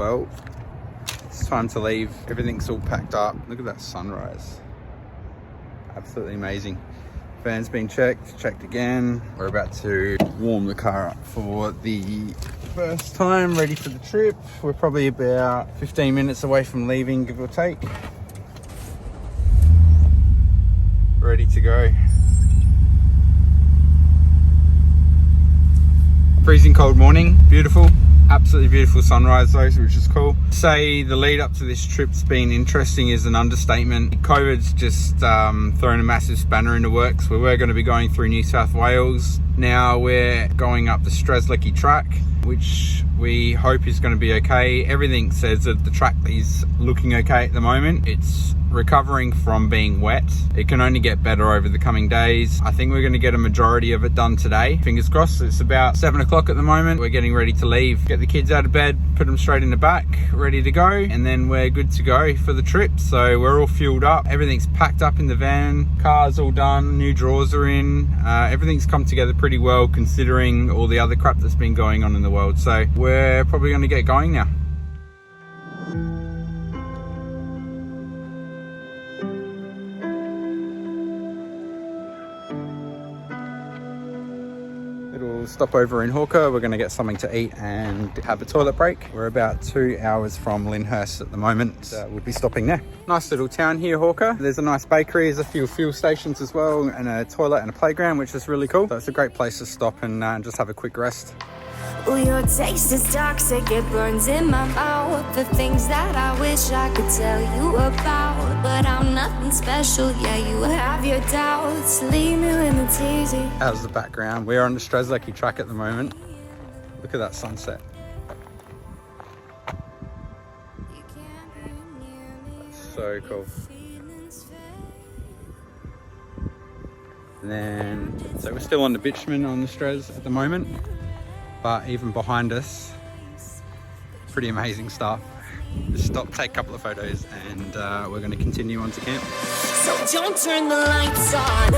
well, it's time to leave. Everything's all packed up. Look at that sunrise. Absolutely amazing. Van's been checked again. We're about to warm the car up for the first time, ready for the trip. We're probably about 15 minutes away from leaving, give or take. Ready to go. Freezing cold morning, beautiful. Absolutely beautiful sunrise though, which is cool. Say the lead up to this trip's been interesting is an understatement. COVID's just thrown a massive spanner in the works. We were going to be going through New South Wales. Now we're going up the Strzelecki track, which we hope is going to be okay. Everything says that the track is looking okay at the moment. It's recovering from being wet. It can only get better over the coming days. I think we're going to get a majority of it done today. Fingers crossed. It's about 7 o'clock at the moment. We're getting ready to leave. Get the kids out of bed, put them straight in the back, ready to go, and then we're good to go for the trip. So we're all fueled up. Everything's packed up in the van. Car's all done. New drawers are in. Everything's come together pretty well considering all the other crap that's been going on in the world. So we're probably going to get going now. Stop over in Hawker. We're going to get something to eat and have a toilet break. We're about 2 hours from Lyndhurst at the moment. We'll be stopping there. Nice little town here, Hawker. There's a nice bakery, there's a few fuel stations as well, and a toilet and a playground, which is really cool. So it's a great place to stop and just have a quick rest. Oh, your taste is toxic, it burns in my mouth. The things that I wish I could tell you about, but I'm nothing special, yeah, you have your doubts. Leave me when it's easy. How's the background? We're on the Strzelecki track at the moment. Look at that sunset. That's so cool. And then, so we're still on the bitumen on the Strez at the moment. But even behind us, pretty amazing stuff. Just stop, take a couple of photos, and we're going to continue on to camp. So don't turn the lights on.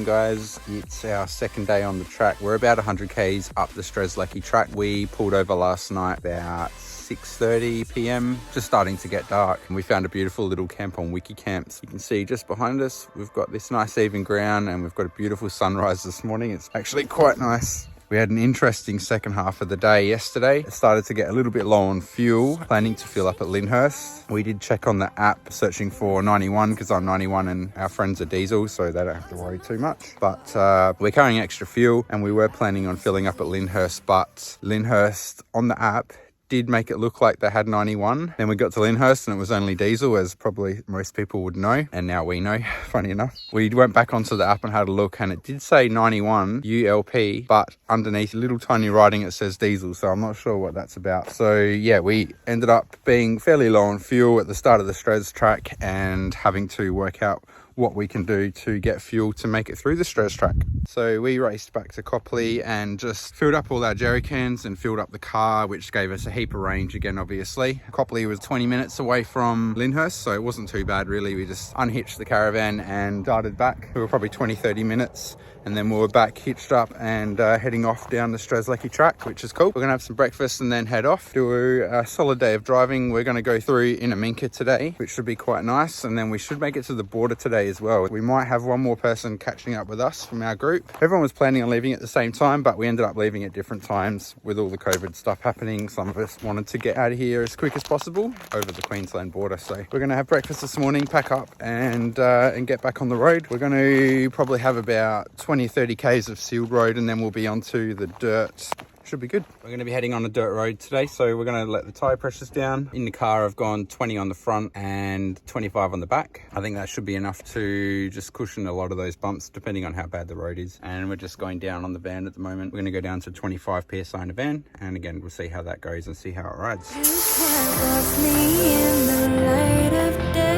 Guys, it's our second day on the track. We're about 100 k's up the Strzelecki track. We pulled over last night about 6:30 p.m, just starting to get dark, and we found a beautiful little camp on Wiki Camps. You can see just behind us we've got this nice even ground, and we've got a beautiful sunrise this morning. It's actually quite nice. We had an interesting second half of the day yesterday. It started to get a little bit low on fuel, planning to fill up at Lyndhurst. We did check on the app searching for 91 because I'm 91 and our friends are diesel, so they don't have to worry too much. But we're carrying extra fuel and we were planning on filling up at Lyndhurst, but Lyndhurst on the app did make it look like they had 91. Then we got to Lyndhurst and it was only diesel, as probably most people would know, and now we know, funny enough. We went back onto the app and had a look, and it did say 91 ULP, but underneath little tiny writing it says diesel, so I'm not sure what that's about. So yeah, we ended up being fairly low on fuel at the start of the Strez track and having to work out what we can do to get fuel to make it through the Strez track. So we raced back to Copley and just filled up all our jerry cans and filled up the car, which gave us a heap of range again, obviously. Copley was 20 minutes away from Lyndhurst, so it wasn't too bad really. We just unhitched the caravan and darted back. We were probably 20-30 minutes, and then we were back hitched up and heading off down the Strzelecki track, which is cool. We're gonna have some breakfast and then head off, do a solid day of driving. We're gonna go through Inaminka today, which should be quite nice, and then we should make it to the border today as well. We might have one more person catching up with us from our group. Everyone was planning on leaving at the same time, but we ended up leaving at different times with all the COVID stuff happening. Some of us wanted to get out of here as quick as possible over the Queensland border. So we're gonna have breakfast this morning, pack up and get back on the road. We're gonna probably have about 20-30 k's of sealed road, and then we'll be onto the dirt should be good. We're going to be heading on a dirt road today, so we're going to let the tire pressures down. In the car I've gone 20 on the front and 25 on the back. I think that should be enough to just cushion a lot of those bumps depending on how bad the road is. And we're just going down on the van at the moment. We're going to go down to 25 PSI in the van, and again we'll see how that goes and see how it rides. You can't love me in the light of day.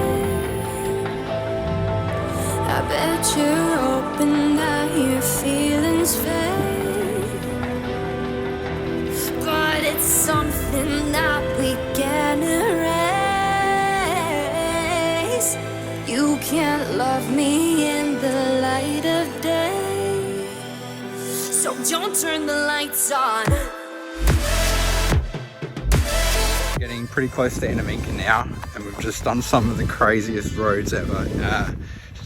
I bet you're hoping that your feelings fade. But it's something that we can erase. You can't love me in the light of day. So don't turn the lights on. Getting pretty close to Inaminka now, and we've just done some of the craziest roads ever.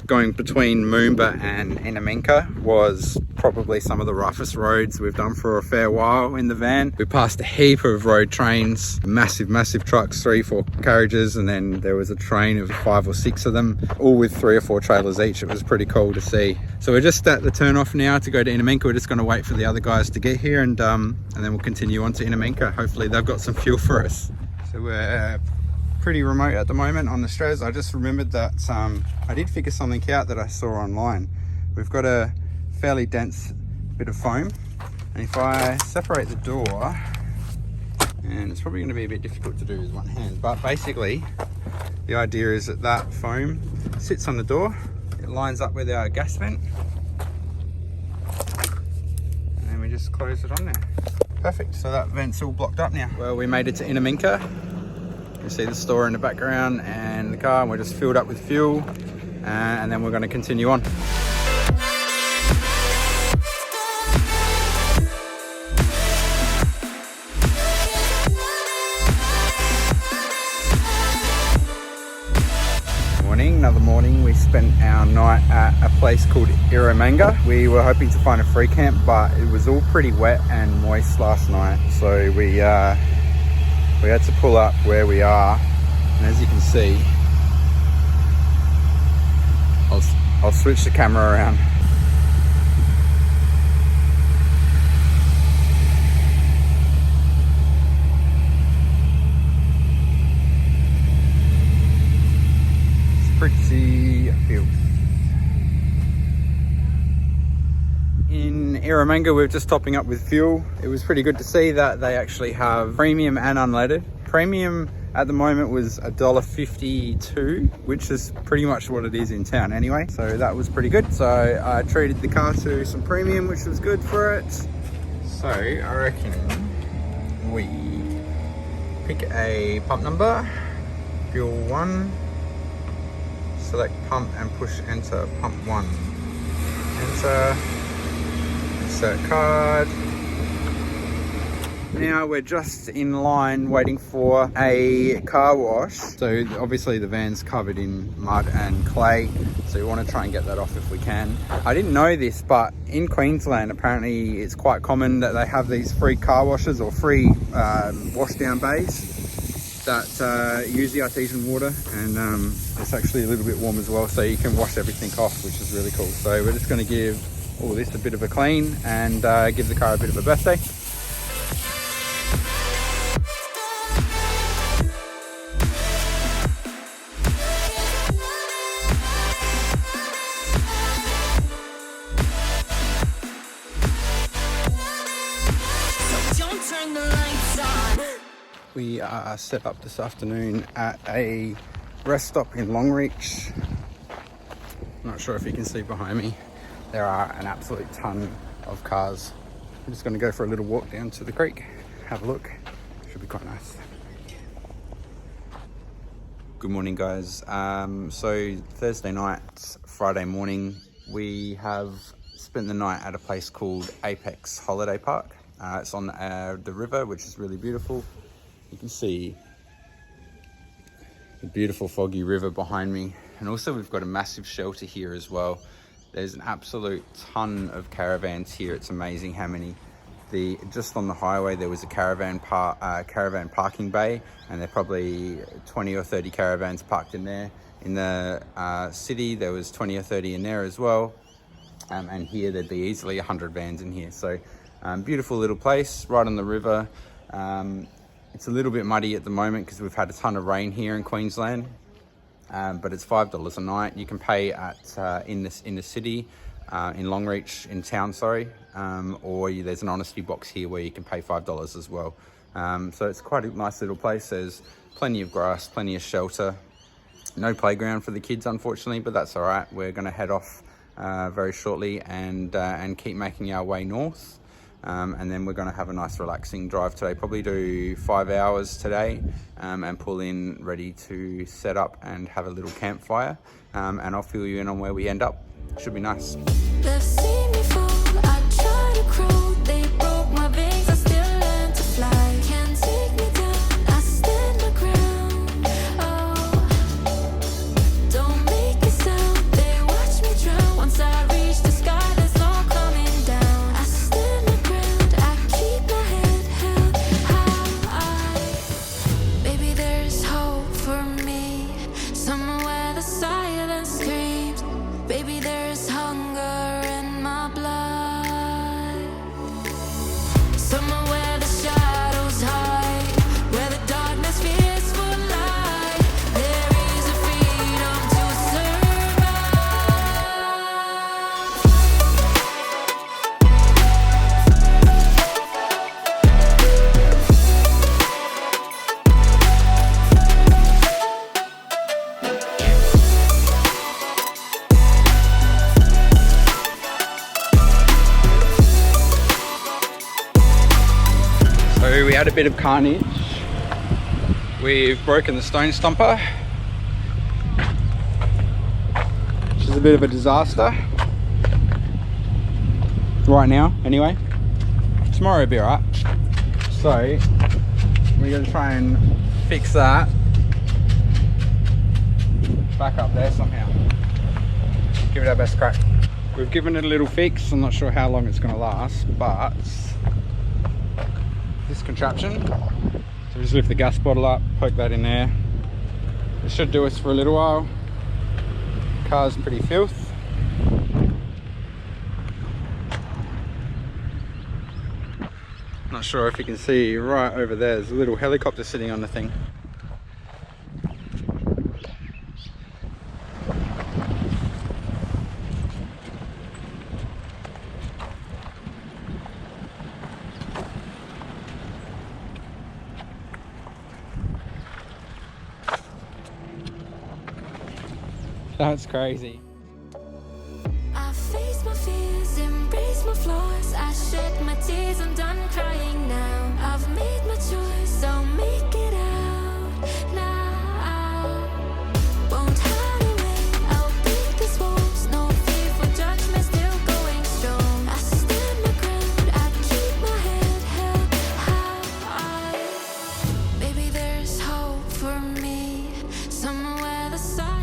Going between Moomba and Inaminka was probably some of the roughest roads we've done for a fair while in the van. We passed a heap of road trains, massive trucks, 3-4 carriages, and then there was a train of 5 or 6 of them, all with 3 or 4 trailers each. It was pretty cool to see. So we're just at the turn off now to go to Inaminka. We're just going to wait for the other guys to get here, and then we'll continue on to Inaminka. Hopefully they've got some fuel for us. So we're pretty remote at the moment on the Strez. I just remembered that I did figure something out that I saw online. We've got a fairly dense bit of foam, and if I separate the door, and it's probably going to be a bit difficult to do with one hand, but basically the idea is that that foam sits on the door, it lines up with our gas vent, and then we just close it on there. Perfect, so that vent's all blocked up now. Well, we made it to Inaminka. You see the store in the background and the car, and we're just filled up with fuel, and then we're going to continue on. Another morning. We spent our night at a place called Eromanga. We were hoping to find a free camp, but it was all pretty wet and moist last night, so we had to pull up where we are. And as you can see, I'll switch the camera around. Pretty filth. In Eromanga, we're just topping up with fuel. It was pretty good to see that they actually have premium and unleaded. Premium at the moment was $1.52, which is pretty much what it is in town anyway. So that was pretty good. So I treated the car to some premium, which was good for it. So I reckon we pick a pump number, fuel 1, select pump and push enter, pump 1, enter, insert card. Now we're just in line waiting for a car wash. So obviously the van's covered in mud and clay, so we want to try and get that off if we can. I didn't know this, but in Queensland apparently it's quite common that they have these free car washes or free wash down bays that use the artesian water, and it's actually a little bit warm as well, so you can wash everything off, which is really cool. So we're just going to give all this a bit of a clean and give the car a bit of a birthday. We are set up this afternoon at a rest stop in Longreach. I'm not sure if you can see behind me. There are an absolute ton of cars. I'm just going to go for a little walk down to the creek, have a look. Should be quite nice. Good morning, guys. So Thursday night, Friday morning, we have spent the night at a place called Apex Holiday Park. It's on the river, which is really beautiful. You can see the beautiful foggy river behind me. And also we've got a massive shelter here as well. There's an absolute ton of caravans here. It's amazing how many. Just on the highway there was a caravan parking bay, and there are probably 20 or 30 caravans parked in there. In the city there was 20 or 30 in there as well. And here there'd be easily 100 vans in here. So Beautiful little place right on the river. It's a little bit muddy at the moment because we've had a ton of rain here in Queensland, but it's $5 a night. You can pay at in the city, in Longreach, in town, sorry, or there's an honesty box here where you can pay $5 as well. So it's quite a nice little place. There's plenty of grass, plenty of shelter. No playground for the kids, unfortunately, but that's all right. We're going to head off very shortly and keep making our way north. And then we're going to have a nice relaxing drive today, probably do 5 hours today, and pull in ready to set up and have a little campfire, and I'll fill you in on where we end up. Should be nice. They've seen me fall, I try to crawl, they broke my wings, I still learn to fly. Can't take me down, I stand my ground. Oh, don't make a sound, they watch me drown. Once I reach the sky, there's no coming down. I stand my ground, I keep my head held high. Baby, there's hope for me, somewhere where the silence screams. Baby, there's hunger in my blood, somewhere where the shadows hide, where the darkness fears for light. There is a freedom to So we had a bit of carnage. We've broken the stone stumper, which is a bit of a disaster right now anyway. Tomorrow will be alright. So we're going to try and fix that back up there somehow. Give it our best crack. We've given it a little fix. I'm not sure how long it's going to last, but this contraption, so just lift the gas bottle up, poke that in there. It should do us for a little while. Car's pretty filth. Not sure if you can see right over there, there's a little helicopter sitting on the thing. That's crazy. I face my fears, embrace my flaws. I shed my tears, I'm done crying now. I've made my choice, I'll make it out now. Won't hide away, I'll beat these walls. No fear for judgment, still going strong. I stand my ground, I keep my head held high. Maybe there's hope for me, somewhere where the silence.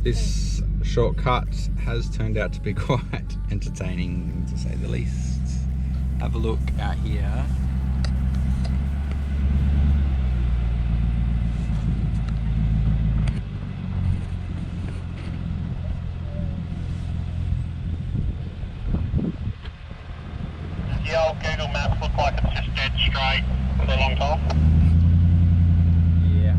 This shortcut has turned out to be quite entertaining, to say the least. Have a look out here. The old Google Maps look like it's just dead straight for a long time. Yeah.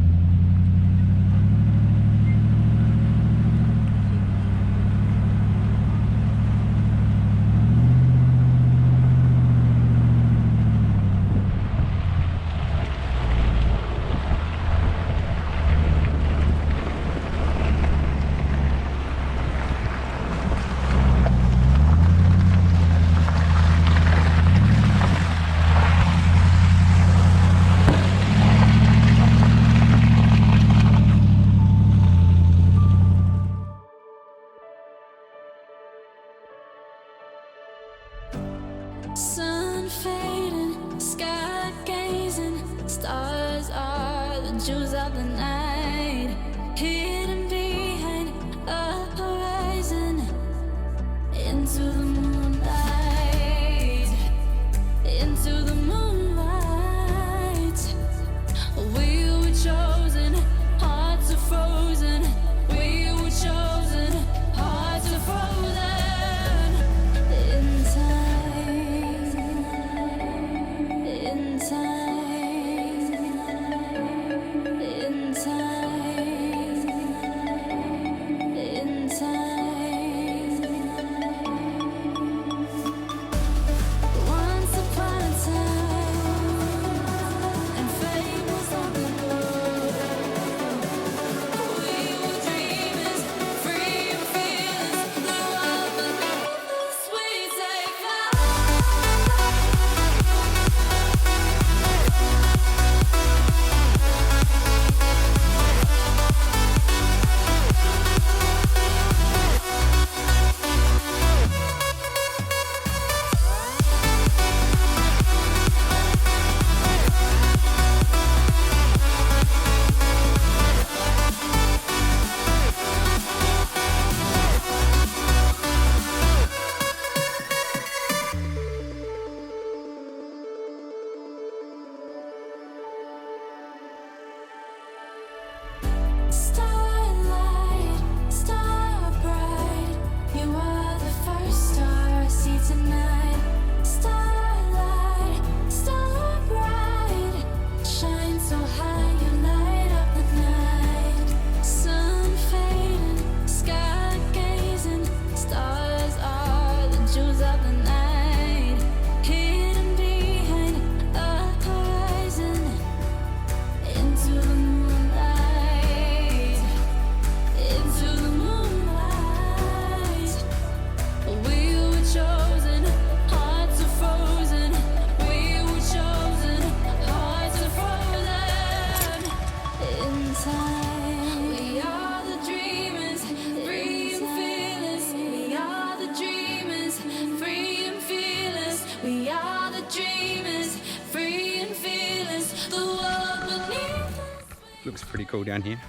cool down here.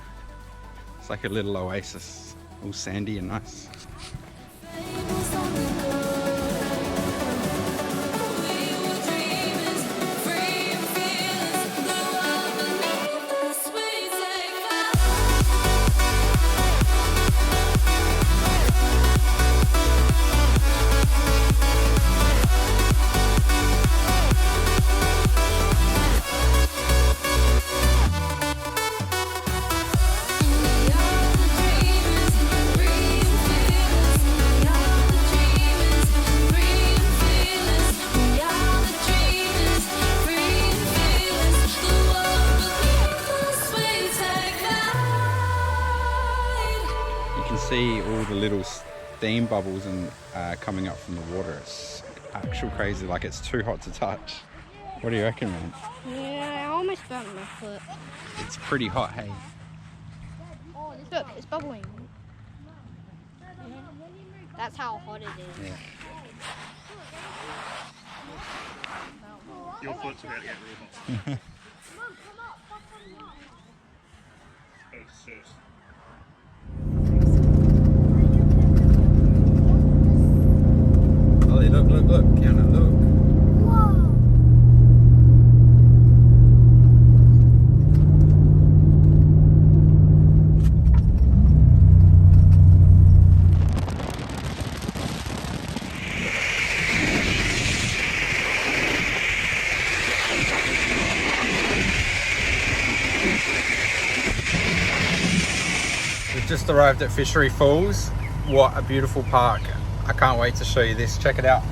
It's like a little oasis, all sandy and nice. See all the little steam bubbles and coming up from the water. It's actual crazy, like it's too hot to touch. What do you reckon, man? Yeah, I almost burnt my foot. It's pretty hot, hey? Look, it's bubbling. That's how hot it is. Yeah. Your foot's about to get real hot. Ollie, look, Kiana, look. We've just arrived at Fishery Falls. What a beautiful park. I can't wait to show you this. Check it out.